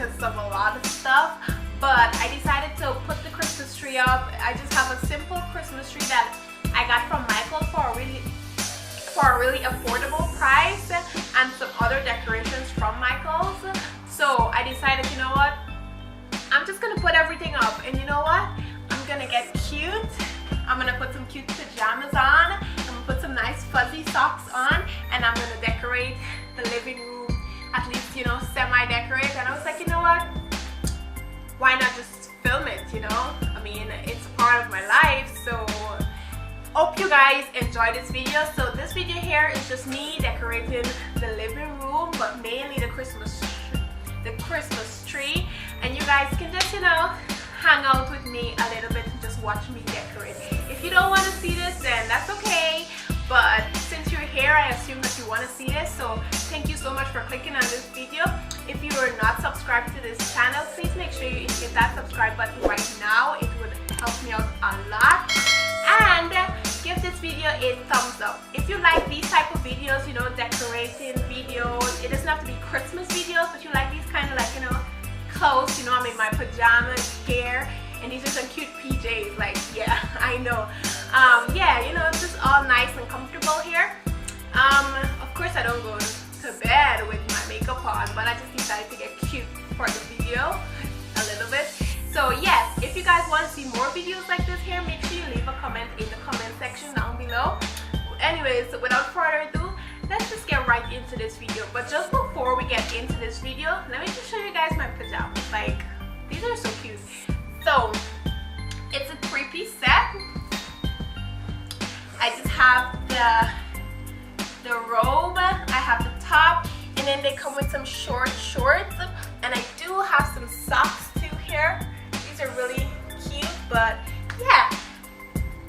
because of a lot of stuff, but I decided to put the Christmas tree up. I just have a simple Christmas tree that I got from Michael's for a really affordable price, and some other decorations from Michael's. So I decided, you know what, I'm just gonna put everything up, and you know what, I'm gonna get cute. I'm gonna put some cute pajamas on, I'm gonna put some nice fuzzy socks on, and I'm gonna decorate the living room, at least, you know, semi-decorate. And I was like, you know what, why not just film it, you know? I mean, it's a part of my life. So hope you guys enjoy this video. So this video here is just me decorating the living room, but mainly the Christmas tree, and you guys can just, you know, hang out with me a little bit and just watch me decorate. If you don't want to see this, then that's okay, but since you're here, I assume that you want to see this. So thank you so much for clicking on this video. If you are not subscribed to this channel, please make sure you hit that subscribe button right now. It would help me out a lot. And give this video a thumbs up if you like these type of videos, you know, decorating videos. It doesn't have to be Christmas videos, but you like these kind of, like, you know, clothes, you know, I'm in my pajamas here, and these are some cute PJs, like, yeah, I know. Yeah, you know, it's just all nice and comfortable here. Of course I don't go to bed with my makeup on, but I just decided to get cute for the video a little bit. So yes, if you guys want to see more videos like this here, make sure you leave a comment in the comment section down below. Anyways, without further ado, let's just get right into this video. But just before we get into this video, let me just show you guys my pajamas. Like, these are so cute. So it's a 3-piece set. I just have the robe, I have the top, and then they come with some shorts, and I do have some socks too here. These are really cute, but yeah,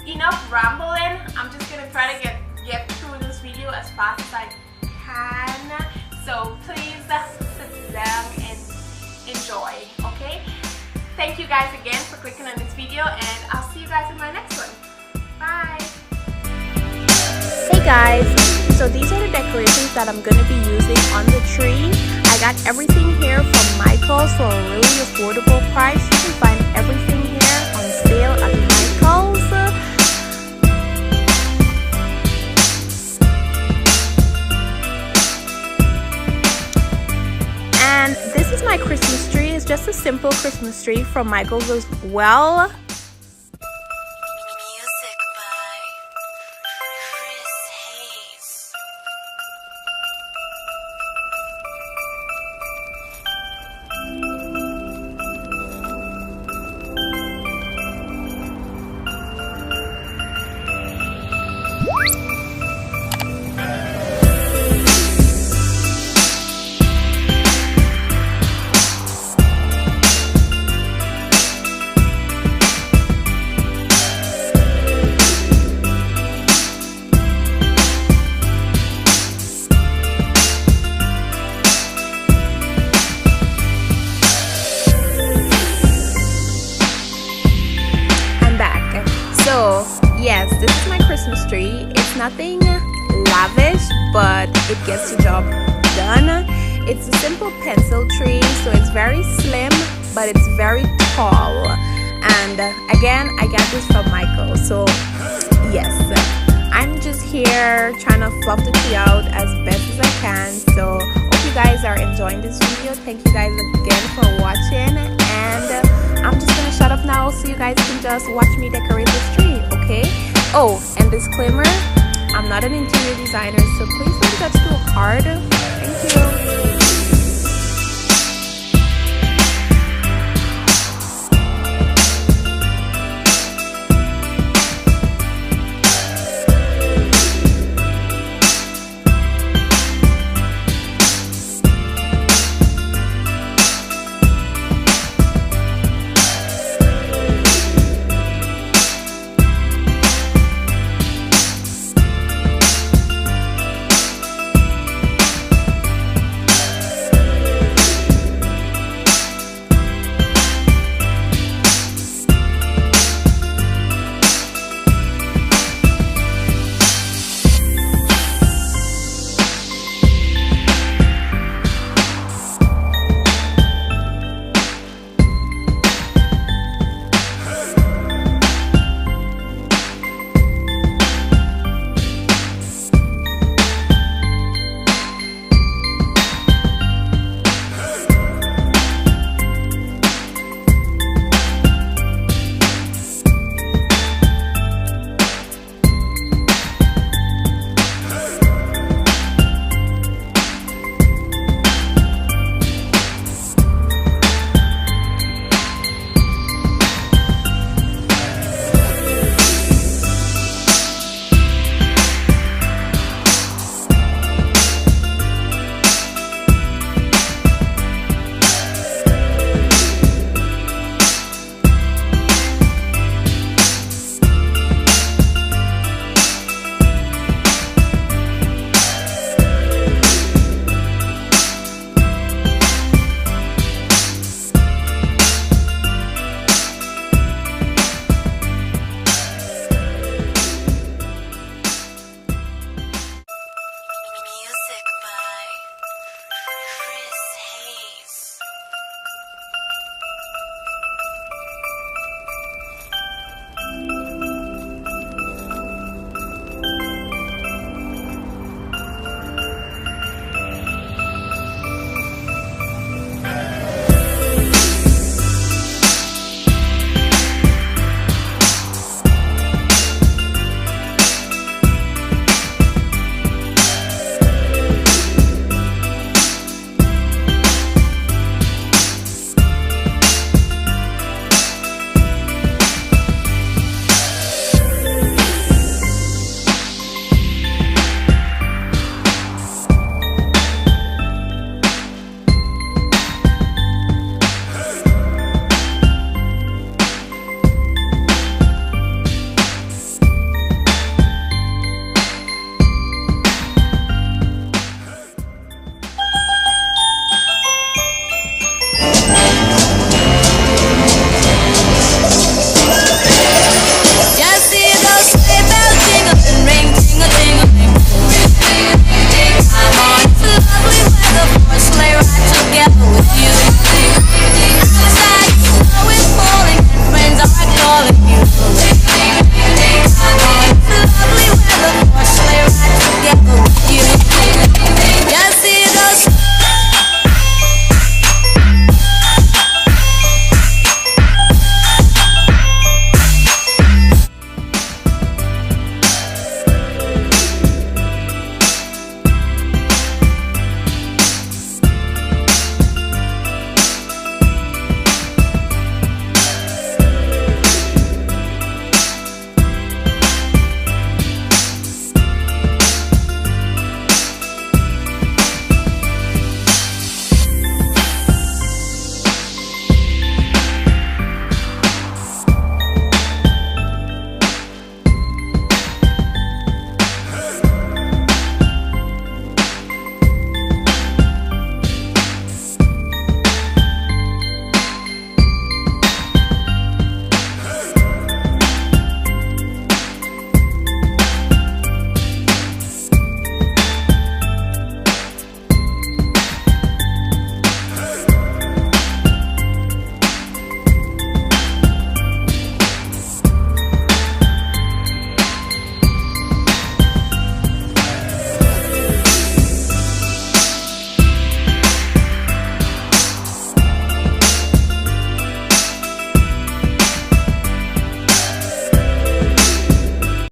enough rambling. I'm just gonna try to get through this video as fast as I can. So please sit down and enjoy, okay? Thank you guys again for clicking on this video, and I'll see you guys in my next one. Bye! Hey guys, so these are the decorations that I'm gonna be using on the tree. I got everything here from Michael's for a really affordable price. You can find everything here on sale at Michael's. And this is my Christmas tree. It's just a simple Christmas tree from Michael's as well. So yes, this is my Christmas tree. It's nothing lavish, but it gets the job done. It's a simple pencil tree, so it's very slim, but it's very tall. And again, I got this from Michael. So yes, I'm just here trying to fluff the tree out as best as I can. So hope you guys are enjoying this video. Thank you guys again for watching, and I'm just gonna shut up now so you guys can just watch me decorate this tree, okay? Oh, and disclaimer, I'm not an interior designer, so please don't judge too hard. Thank you.